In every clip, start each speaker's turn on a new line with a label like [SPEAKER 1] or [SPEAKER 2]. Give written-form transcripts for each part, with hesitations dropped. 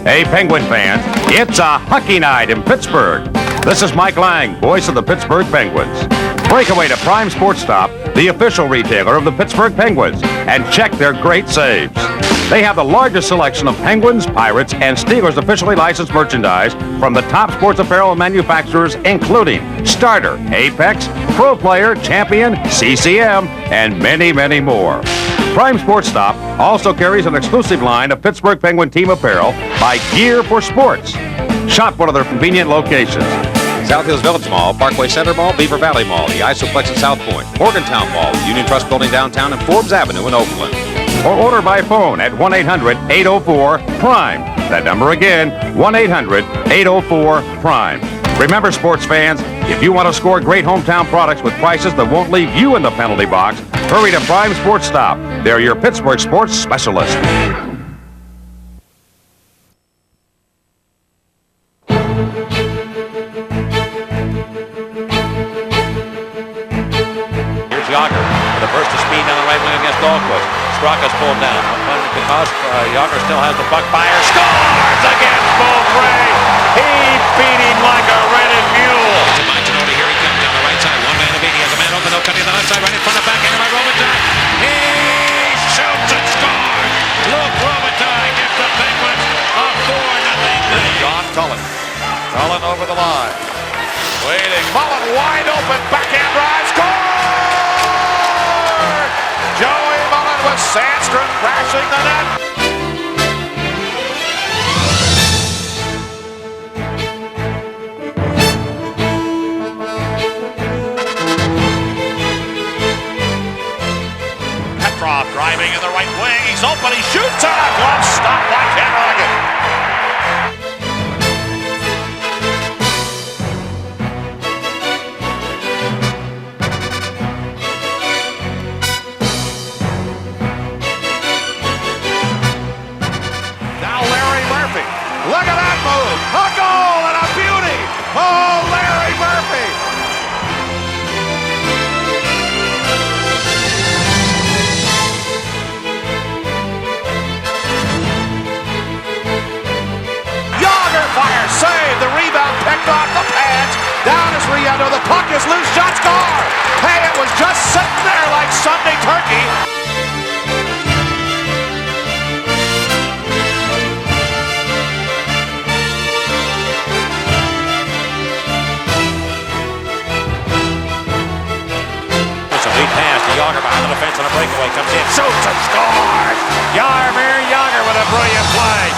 [SPEAKER 1] Hey, Penguin fans, it's a hockey night in Pittsburgh. This is Mike Lang, voice of the Pittsburgh Penguins. Break away to Prime Sports Stop, the official retailer of the Pittsburgh Penguins, and check their great saves. They have the largest selection of Penguins, Pirates, and Steelers officially licensed merchandise from the top sports apparel manufacturers, including Starter, Apex, Pro Player, Champion, CCM, and many, many more. Prime Sports Stop also carries an exclusive line of Pittsburgh Penguin team apparel by Gear for Sports. Shop one of their convenient locations:
[SPEAKER 2] South Hills Village Mall, Parkway Center Mall, Beaver Valley Mall, the Isoplex at South Point, Morgantown Mall, Union Trust Building downtown, and Forbes Avenue in Oakland.
[SPEAKER 1] Or order by phone at 1-800-804-PRIME. That number again, 1-800-804-PRIME. Remember, sports fans, if you want to score great hometown products with prices that won't leave you in the penalty box, hurry to Prime Sports Stop. They're your Pittsburgh sports specialist.
[SPEAKER 2] Here's Yager with a burst of speed down the right wing against Dahlquist. Straka's pulled down. Because Yager still has the puck. Fire scores against Beaupre. He beat him like a rented mule. To Martinoli, here he comes down the right side. One man to beat. He has a man open. No cutting on the left side. Right in front of back. Handed by Robitaille. He shoots and scores. Luke Robitaille gives the Penguins a 4-0 lead. John Cullen. Cullen over the line. Waiting. Mullen wide open. Backhand drive. Score! Joey Mullen with Sandstrom crashing the net. Petrov driving in the right wing. He's open. He shoots on a glove stop by Ken Roggen. Look at that move! A goal and a beauty! Oh, Larry Murphy! Yager fires, save, the rebound picked off the pads. Down is Riendo, the puck is loose, shot, score! Hey, it was just sitting there like Sunday turkey. Pass to Yager behind the defense on a breakaway. Comes in, shoots and scores! Jaromir Jagr with a brilliant play.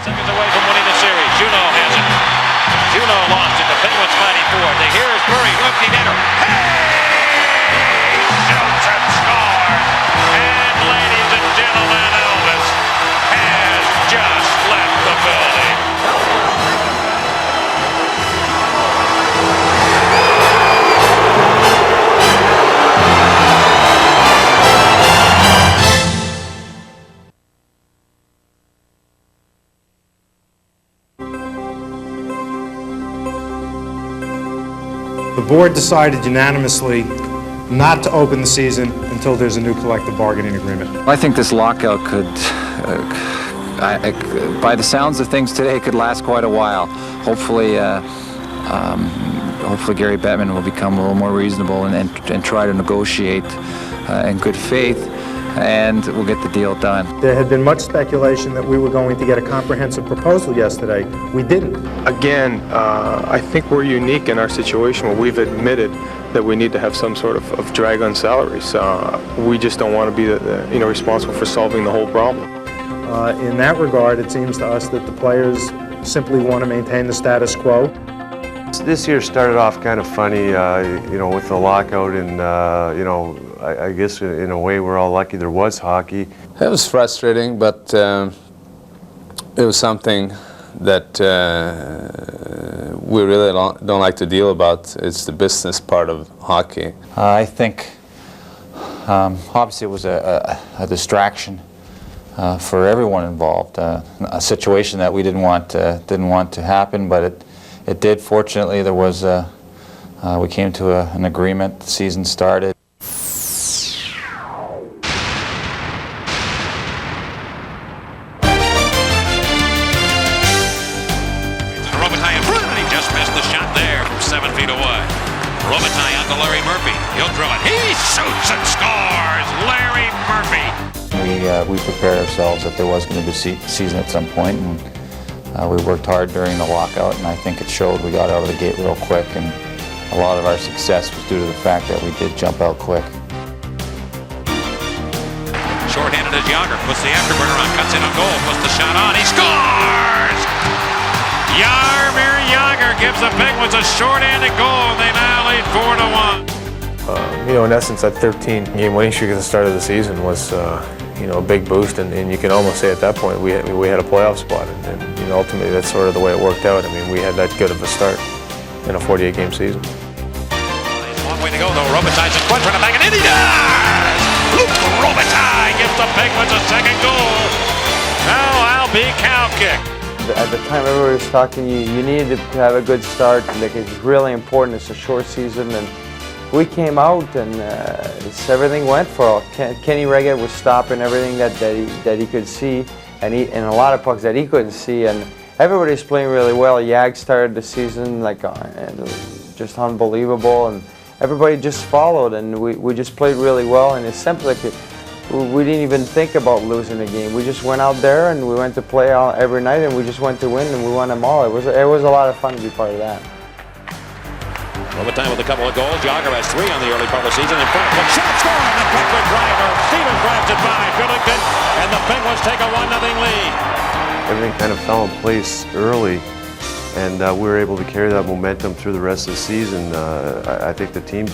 [SPEAKER 2] Seconds away from winning the series. Juneau has it. Juneau lost it. The Penguins fighting for it. Here's Murray, empty netter. Hey! Shoots and scores! And ladies and gentlemen, Elvis has just left the building.
[SPEAKER 3] The board decided unanimously not to open the season until there's a new collective bargaining agreement.
[SPEAKER 4] I think this lockout could, by the sounds of things today, could last quite a while. Hopefully, hopefully Gary Bettman will become a little more reasonable and try to negotiate in good faith, and we'll get the deal done.
[SPEAKER 3] There had been much speculation that we were going to get a comprehensive proposal yesterday. We didn't.
[SPEAKER 5] Again, I think we're unique in our situation where we've admitted that we need to have some sort of drag on salaries. We just don't want to be responsible for solving the whole problem.
[SPEAKER 3] In that regard, it seems to us that the players simply want to maintain the status quo.
[SPEAKER 6] This year started off kind of funny, with the lockout, and I guess in a way we're all lucky there was hockey.
[SPEAKER 7] It was frustrating, but it was something that we really don't like to deal about. It's the business part of hockey.
[SPEAKER 4] I think obviously it was a distraction for everyone involved. A situation that we didn't want to happen, but it did. Fortunately, there was we came to an agreement. The season started.
[SPEAKER 2] Robitaille in front, and he just missed the shot there from 7 feet away. Robitaille out to Larry Murphy. He'll drill it. He shoots and scores! Larry Murphy!
[SPEAKER 4] We prepared ourselves that there was going to be a season at some point, and we worked hard during the lockout, and I think it showed. We got out of the gate real quick, and a lot of our success was due to the fact that we did jump out quick.
[SPEAKER 2] Short-handed as Yager puts the afterburner on, cuts in a goal, puts the shot on, he scores! Jaromir Jagr gives the Penguins a short-handed goal, and they now lead 4-1.
[SPEAKER 5] You know, in essence, that 13-game winning streak at the start of the season was, you know, a big boost, and you can almost say at that point we had a playoff spot, and you know, ultimately that's sort of the way it worked out. I mean, we had that good of a start in a 48-game season.
[SPEAKER 2] There's a long way to go, though. Robitaille's in front, trying to back it in. He does! Luke Robitaille gives the Penguins a second goal. Now I'll be cow kick.
[SPEAKER 8] At the time, everybody was talking, you needed to have a good start. Like, it's really important. It's a short season, and we came out, and everything went for Kenny Reggett was stopping everything that he could see, and a lot of pucks that he couldn't see, and everybody's playing really well. Jag started the season like just unbelievable, and everybody just followed, and we just played really well. And it's simply like we didn't even think about losing a game. We just went out there and we went to play every night, and we just went to win, and we won them all. It was a lot of fun to be part of that.
[SPEAKER 2] Robitaille with a couple of goals. Jagr has 3 on the early part of the season. In front of the shot scored, the Penguin driver. Stevens drives it by Billington, and the Penguins take a 1-0 lead.
[SPEAKER 6] Everything kind of fell in place early, and we were able to carry that momentum through the rest of the season. I think the team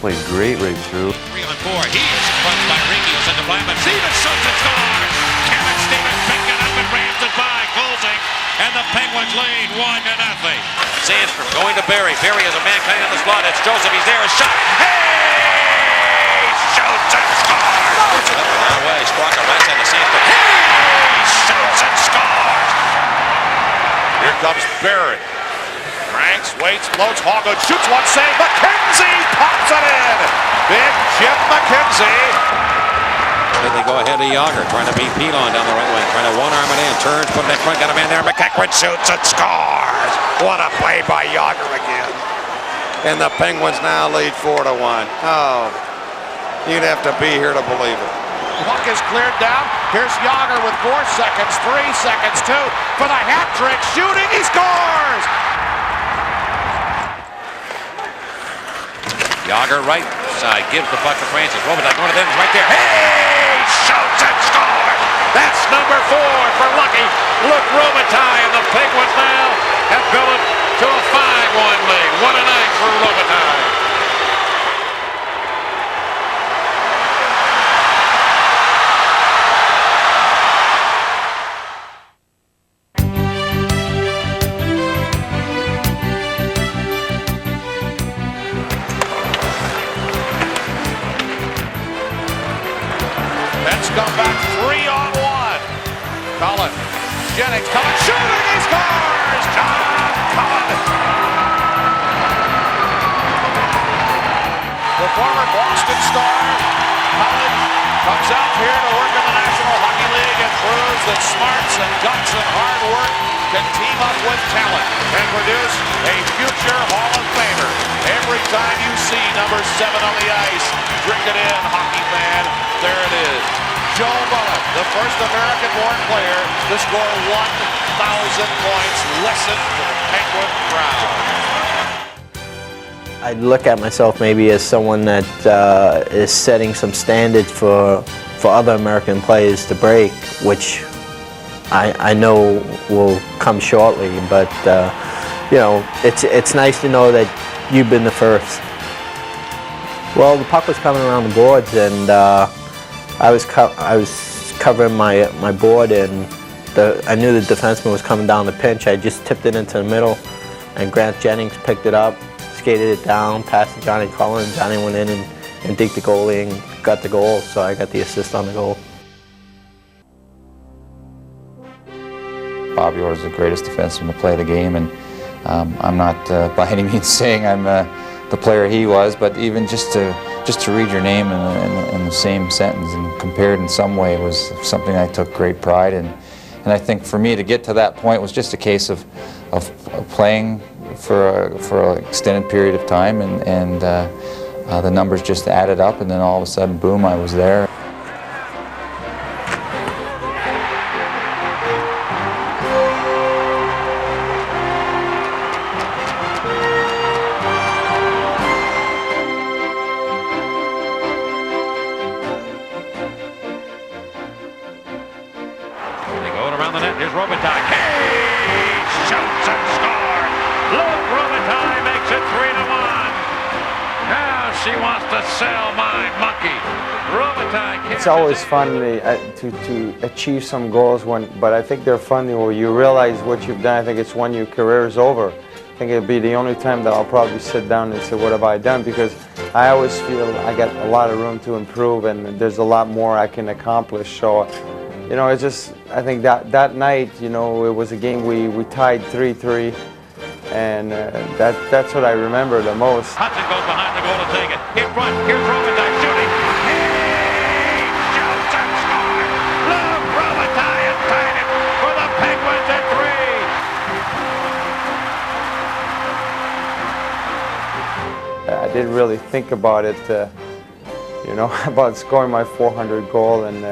[SPEAKER 6] played great right through.
[SPEAKER 2] 3 on 4. He is crushed by Rinky. He'll send it by him. Stevens shoots and scores. Kevin Stevens picked it up and rams it by, closing, and the Penguins lead 1-0. Sandstrom going to Barry. Barry has a man cutting on the slot. It's Joseph. He's there. A shot. Hey! Shoots and scores. That way. Sprocker right side to Sandstrom. Hey! Shoots and scores. Here comes Barry. Cranks, waits, floats. Hoggood shoots one save. McKenzie pops it in. Big Jim McKenzie. Then they go ahead to Jagr, trying to beat Pilon down the right wing, trying to one-arm it in, turns, put it in front, got a man there, McEachran shoots and scores! What a play by Jagr again. And the Penguins now lead 4-1. Oh, you'd have to be here to believe it. Puck is cleared down, here's Jagr with 4 seconds, 3 seconds, 2, for the hat trick, shooting, he scores! Jagr right side, gives the puck to Francis, Robitaille, one of them is right there, hey! Shoots and scores! That's number 4 for Lucky Luke Robitaille, and the Penguins now have built it to a 5-1 lead. 1-0 for Robitaille. Come back 3-on-1. Cullen, Jennings, Cullen shooting, he scores! John Cullen. The former Boston star, Cullen, comes out here to work in the National Hockey League and proves that smarts and guts and hard work can team up with talent and produce a future Hall of Famer. Every time you see number 7 on the ice, drink it in, hockey fan, there it is. Joe Bullock, the first American-born player to score 1,000 points. Listen to the Penguin crowd.
[SPEAKER 8] I look at myself maybe as someone that is setting some standards for other American players to break, which I know will come shortly. But you know, it's nice to know that you've been the first. Well, the puck was coming around the boards, and I was covering my board, and I knew the defenseman was coming down the pinch. I just tipped it into the middle, and Grant Jennings picked it up, skated it down, passed to Johnny Cullen. Johnny went in and digged the goalie and got the goal, so I got the assist on the goal.
[SPEAKER 4] Bobby Orr is the greatest defenseman to play the game, and I'm not by any means saying I'm the player he was, but even just to read your name in the same sentence and compared in some way was something I took great pride in. And I think for me to get to that point was just a case of playing for an extended period of time, and the numbers just added up, and then all of a sudden, boom, I was there.
[SPEAKER 2] They go around the net. Here's Robitaille. He shoots and scores. Luke Robitaille makes it 3-1. Now she wants to sell my monkey. Robitaille.
[SPEAKER 8] It's always fun to achieve some goals, but I think they're fun when you realize what you've done. I think it's when your career is over. I think it'll be the only time that I'll probably sit down and say, what have I done? Because I always feel I got a lot of room to improve, and there's a lot more I can accomplish. So, you know, it's just, I think that night, you know, it was a game we tied 3-3, and that's what I remember the most.
[SPEAKER 2] Hudson goes behind the goal to take it. In front, here's Robitaille shooting. He shoots and scores. Luke Robitaille has tied it for the Penguins at 3.
[SPEAKER 8] I didn't really think about it, you know, about scoring my 400th goal, and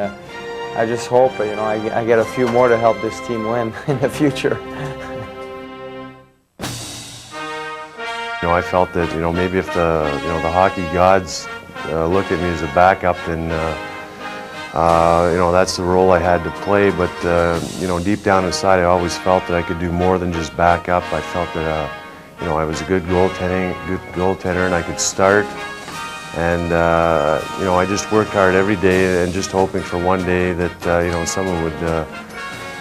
[SPEAKER 8] I just hope, you know, I get a few more to help this team win in the future.
[SPEAKER 6] You know, I felt that, you know, maybe if the hockey gods looked at me as a backup, then you know, that's the role I had to play. But you know, deep down inside, I always felt that I could do more than just back up. I felt that you know, I was a good goaltender, and I could start. And you know, I just worked hard every day, and just hoping for one day that you know, someone would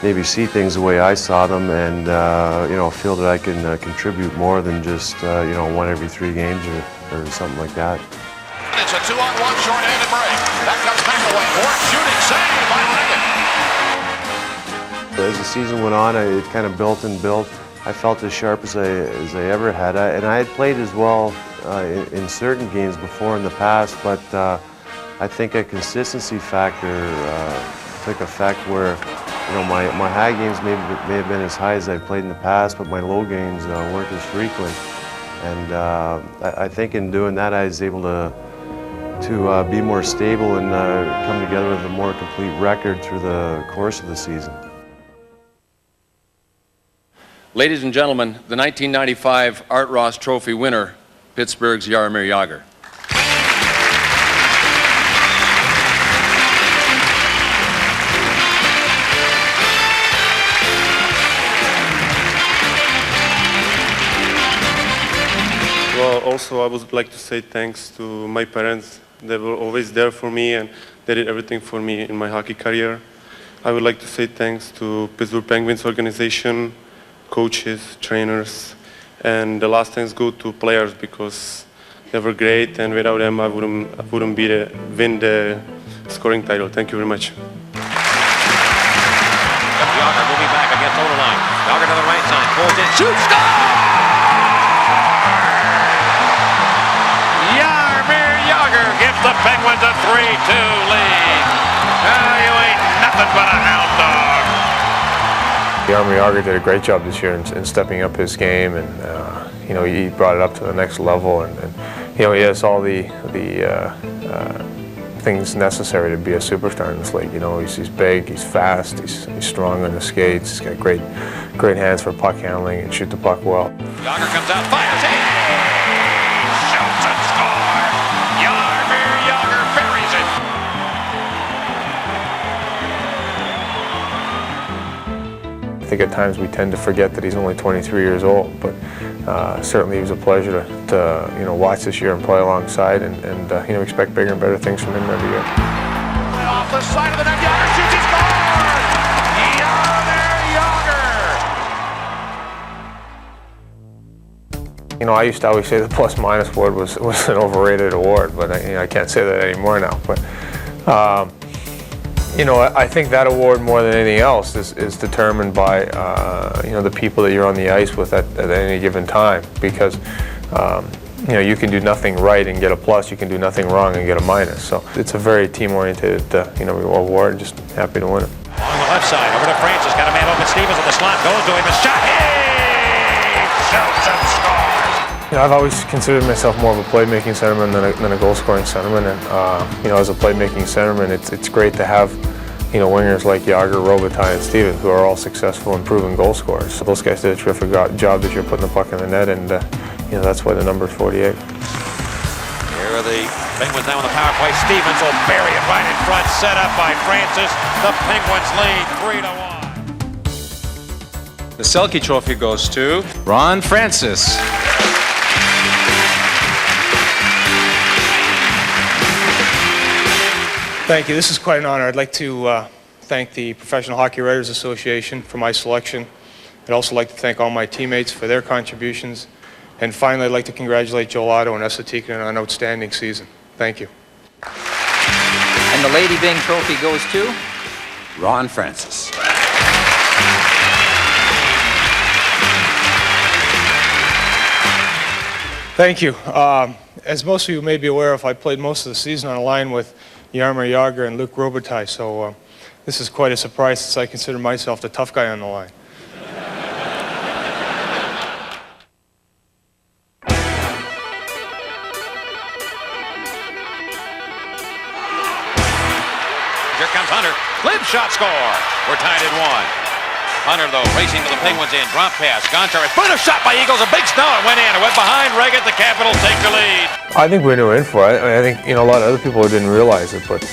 [SPEAKER 6] maybe see things the way I saw them, and you know, feel that I can contribute more than just you know, 1 every 3 games or something like that.
[SPEAKER 2] It's a 2-on-1 short-handed break. That comes McAway. Board shooting save by Leggett.
[SPEAKER 6] As the season went on, it kind of built and built. I felt as sharp as I ever had, and I had played as well in certain games before in the past, but I think a consistency factor took effect where, you know, my high games may have been as high as I've played in the past, but my low games weren't as frequent. And I think in doing that, I was able to be more stable and come together with a more complete record through the course of the season.
[SPEAKER 9] Ladies and gentlemen, the 1995 Art Ross Trophy winner, Pittsburgh's Jaromir Jagr.
[SPEAKER 10] Well, also I would like to say thanks to my parents. They were always there for me, and they did everything for me in my hockey career. I would like to say thanks to Pittsburgh Penguins organization, coaches, trainers, and the last thanks go to players because they were great, and without them I wouldn't win the scoring title. Thank you very much.
[SPEAKER 2] Jagr moving back against Oderline. Jagr to the right side, pulls in, shoots, score! Jaromir Jagr gives the Penguins a 3-2 lead. Oh, you ain't nothing but a hound dog.
[SPEAKER 5] Jaromir Jagr did a great job this year in stepping up his game, and you know, he brought it up to the next level, and you know, he has all the things necessary to be a superstar in this league. You know, he's big, he's fast, he's strong on the skates, he's got great hands for puck handling, and shoot the puck well.
[SPEAKER 2] Jagr comes out, fires, he shoots and scores. Jaromir Jagr buries it.
[SPEAKER 5] I think at times we tend to forget that he's only 23 years old, but certainly it was a pleasure to you know, watch this year and play alongside, and you know, expect bigger and better things from him every year.
[SPEAKER 2] Off the side of the net, Jagr shoots, he scores! Jaromir Jagr!
[SPEAKER 5] You know, I used to always say the plus-minus award was an overrated award, but I can't say that anymore now. But You know, I think that award more than anything else is determined by you know, the people that you're on the ice with at any given time, because you know, you can do nothing right and get a plus, you can do nothing wrong and get a minus. So it's a very team-oriented you know, award. Just happy to win it.
[SPEAKER 2] On the left side, over to Francis, got a man open. Stevens at the slot, goes to him, the shot, hey! Shoots and scores!
[SPEAKER 5] You know, I've always considered myself more of a playmaking centerman than a goal-scoring centerman, and you know, as a playmaking centerman, it's great to have, you know, wingers like Yager, Robitaille, and Stevens, who are all successful and proven goal scorers. So those guys did a terrific job this year putting the puck in the net, and you know, that's why the number is 48.
[SPEAKER 2] Here are the Penguins now on the power play. Stevens will bury it right in front, set up by Francis. The Penguins lead 3-1.
[SPEAKER 7] The Selke Trophy goes to Ron Francis.
[SPEAKER 11] Thank you. This is quite an honor. I'd like to thank the Professional Hockey Writers Association for my selection. I'd also like to thank all my teammates for their contributions. And finally, I'd like to congratulate Joel Otto and Esa Tikkanen on an outstanding season. Thank you.
[SPEAKER 12] And the Lady Byng Trophy goes to
[SPEAKER 7] Ron Francis.
[SPEAKER 11] Thank you. As most of you may be aware of, I played most of the season on a line with Jaromir Jagr and Luc Robitaille, so this is quite a surprise since I consider myself the tough guy on the line.
[SPEAKER 2] Here comes Hunter. Glib shot score. We're tied at 1. Hunter, though, racing to the Penguins in. Drop pass. Gonchar. Boom, shot by Eagles. A big snow. It went in. It went behind Reggett. The Capitals take the lead.
[SPEAKER 5] I think we knew in for it. I think, you know, a lot of other people didn't realize it, but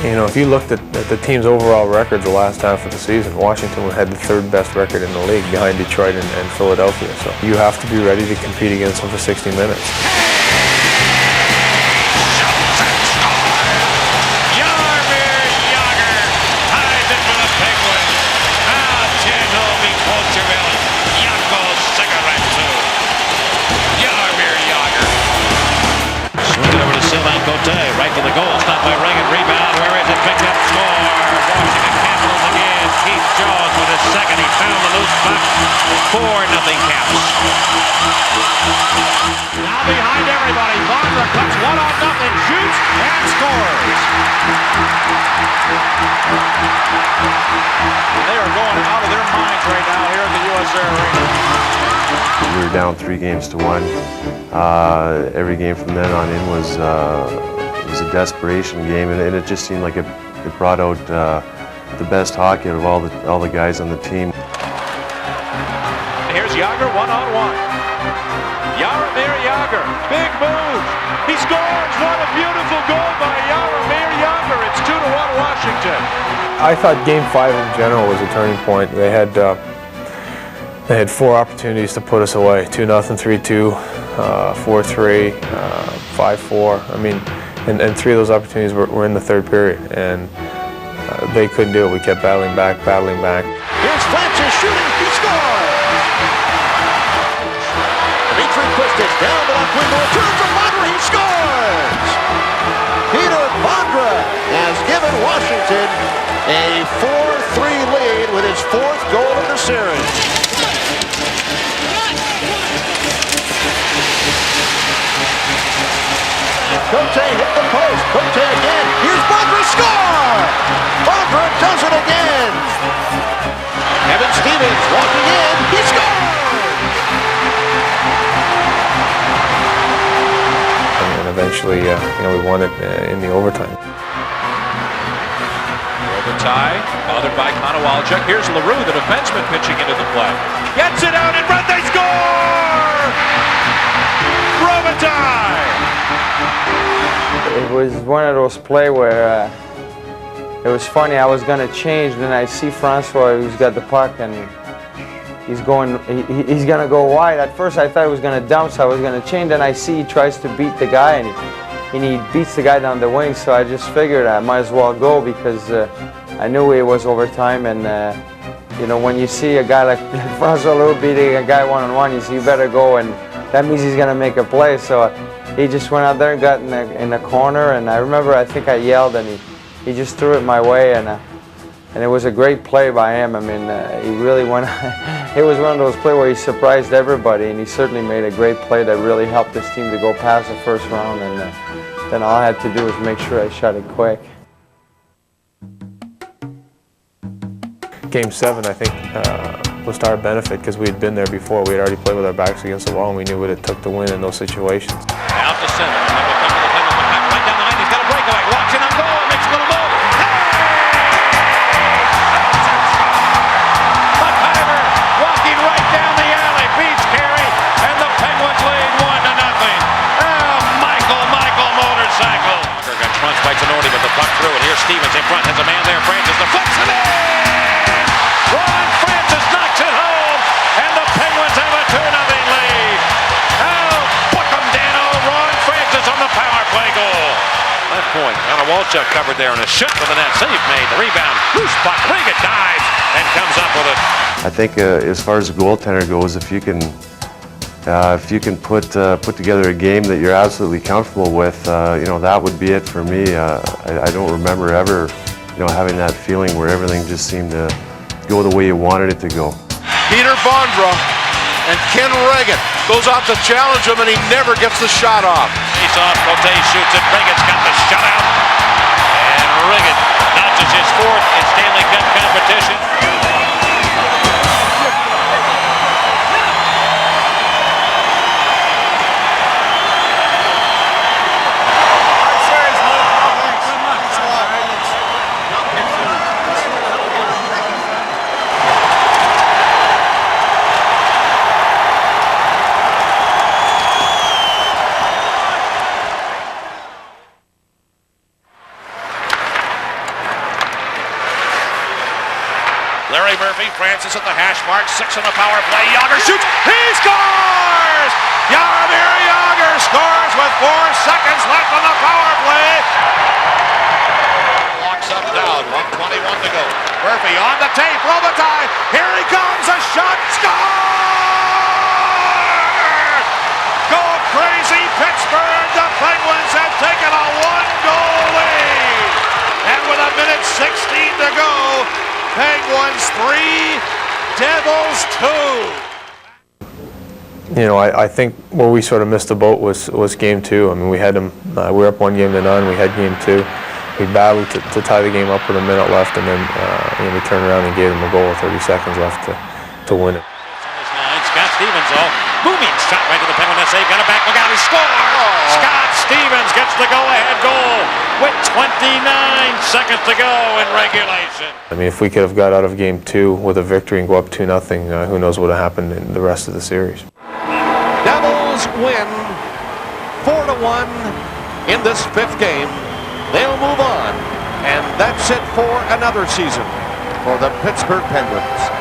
[SPEAKER 5] you know, if you looked at the team's overall records the last half of the season, Washington had the third best record in the league behind Detroit and Philadelphia. So you have to be ready to compete against them for 60 minutes.
[SPEAKER 2] Right to the goal, stopped by Reagan, rebound, where is it, picked up, score, Washington Capitals again, Keith Jones with his second, he found the loose puck, 4-0 Caps. Now behind everybody, Vondra cuts 1-0, shoots, and scores. They are going out of their minds right now here at the USA Arena.
[SPEAKER 6] We were down 3-1. Every game from then on in was a desperation game, and it just seemed like it brought out the best hockey out of all the guys on the team.
[SPEAKER 2] Here's Jagr one-on-one. Jaromir Jagr, big move. He scores. What a beautiful goal by Jaromir Jagr. It's 2-1 Washington.
[SPEAKER 5] I thought Game 5 in general was a turning point. They had 4 opportunities to put us away: 2-0, 3-2, 4-3, 5-4. I mean, and 3 of those opportunities were in the third period, and they couldn't do it. We kept battling back.
[SPEAKER 2] Here's Francis shooting. He scores. Dimitri Kostic down the left wing, return from Vondra. He scores. Peter Vondra has given Washington a 4-3 lead with his 4th goal of the series. Cote hit the post. Cote again. Here's Vondra. Score! Vondra does it again. Evan Stevens walking in. He scores!
[SPEAKER 5] And eventually, you know, we won it in the overtime.
[SPEAKER 2] Robitaille, bothered by Konowalchuk. Here's LaRue, the defenseman, pitching into the play. Gets it out in front. They score! Robitaille!
[SPEAKER 8] It was one of those plays where it was funny. I was going to change, then I see Francois who's got the puck, and he's going to go wide. At first I thought he was going to dump, so I was going to change. Then I see he tries to beat the guy, and he beats the guy down the wing. So I just figured I might as well go, because I knew it was overtime. And you know, when you see a guy like Francois Leroux beating a guy one-on-one, you better go, and that means he's going to make a play. So he just went out there and got in the corner, and I remember, I think I yelled, and he just threw it my way, and it was a great play by him. I mean, he really went. It was one of those plays where he surprised everybody, and he certainly made a great play that really helped this team to go past the first round. And then all I had to do was make sure I shot it quick.
[SPEAKER 5] Game 7, I think, was to our benefit because we had been there before. We had already played with our backs against the wall, and we knew what it took to win in those situations.
[SPEAKER 2] Out to center. And then we'll come to the Penguins. Right down the line. He's got a breakaway. Walks in on goal. Makes a little move. McIver walking right down the alley. Beats Carey. And the Penguins lead 1-0. Oh, Michael motorcycle. Got crunched by Tenori, but the puck through. And here's Stevens in front. Has a man there. Francis deflects it in. Ron Francis knocks it home. And the Penguins have a 2-0 lead. Oh, book 'em, Dano. Ron Francis on the power play goal. Left point. Anna Walchuk covered there and a shot for the net. Save made. The rebound. Loose puck. Riga dives and comes up with it.
[SPEAKER 6] I think as far as the goaltender goes, if you can put together a game that you're absolutely comfortable with, that would be it for me. I don't remember ever, having that feeling where everything just seemed to go the way you wanted it to go.
[SPEAKER 13] Peter Bondra and Ken Reagan goes out to challenge him, and he never gets the shot off.
[SPEAKER 2] Face off, Cote shoots it. Reagan's got the shutout. And Reagan notches his fourth in Stanley Cup competition.
[SPEAKER 13] Larry Murphy, Francis at the hash mark, 6 on the power play. Yager shoots, he scores! Jaromir Jagr scores with 4 seconds left on the power play. Walks up down, 1:21 to go. Murphy on the tape, Robitaille, here he comes, a shot, score! Go crazy Pittsburgh, the Penguins have taken a 1-goal lead. And with 1:16 to go, Penguins 3, Devils 2.
[SPEAKER 5] I think where we sort of missed the boat was game 2. I mean, we had them. We were up 1-0. We had game 2. We battled to tie the game up with a minute left, and then we turned around and gave them a goal with 30 seconds left to win it.
[SPEAKER 2] Scott Stevens, booming shot right to the Penguin net save. Got it back. Look out, he scored! Scott Stevens gets the go-ahead goal with 29 seconds to go in regulation.
[SPEAKER 5] I mean, if we could have got out of game 2 with a victory and go up 2-0, who knows what would have happened in the rest of the series.
[SPEAKER 13] Devils win 4-1 in this 5th game. They'll move on, and that's it for another season for the Pittsburgh Penguins.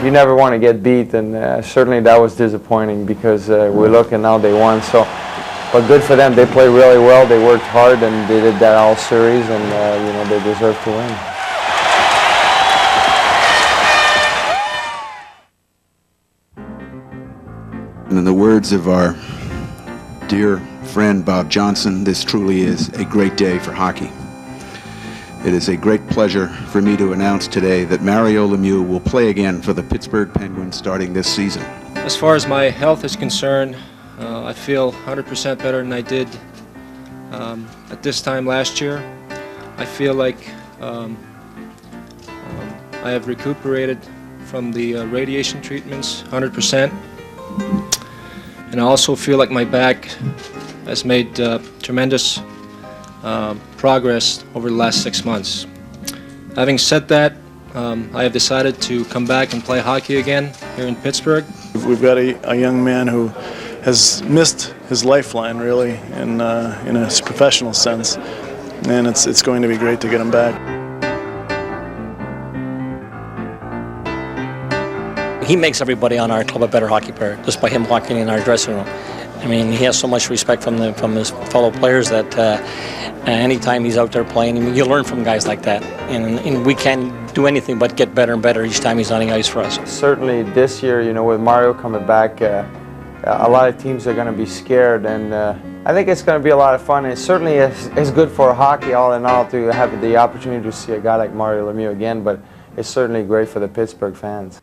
[SPEAKER 8] You never want to get beat, and certainly that was disappointing because we look and now they won. So, but good for them. They played really well. They worked hard, and they did that all series, and they deserve to win.
[SPEAKER 14] And in the words of our dear friend Bob Johnson, this truly is a great day for hockey. It is a great pleasure for me to announce today that Mario Lemieux will play again for the Pittsburgh Penguins starting this season.
[SPEAKER 15] As far as my health is concerned, I feel 100% better than I did at this time last year. I feel like I have recuperated from the radiation treatments 100%. And I also feel like my back has made tremendous progress over the last 6 months. Having said that, I have decided to come back and play hockey again here in Pittsburgh.
[SPEAKER 16] We've got a young man who has missed his lifeline, really, in a professional sense, and it's going to be great to get him back.
[SPEAKER 17] He makes everybody on our club a better hockey player just by him walking in our dressing room. I mean, he has so much respect from his fellow players that anytime he's out there playing, I mean, you learn from guys like that. And we can't do anything but get better and better each time he's on the ice for us.
[SPEAKER 8] Certainly this year, with Mario coming back, a lot of teams are going to be scared. And I think it's going to be a lot of fun. It certainly is good for hockey all in all to have the opportunity to see a guy like Mario Lemieux again, but it's certainly great for the Pittsburgh fans.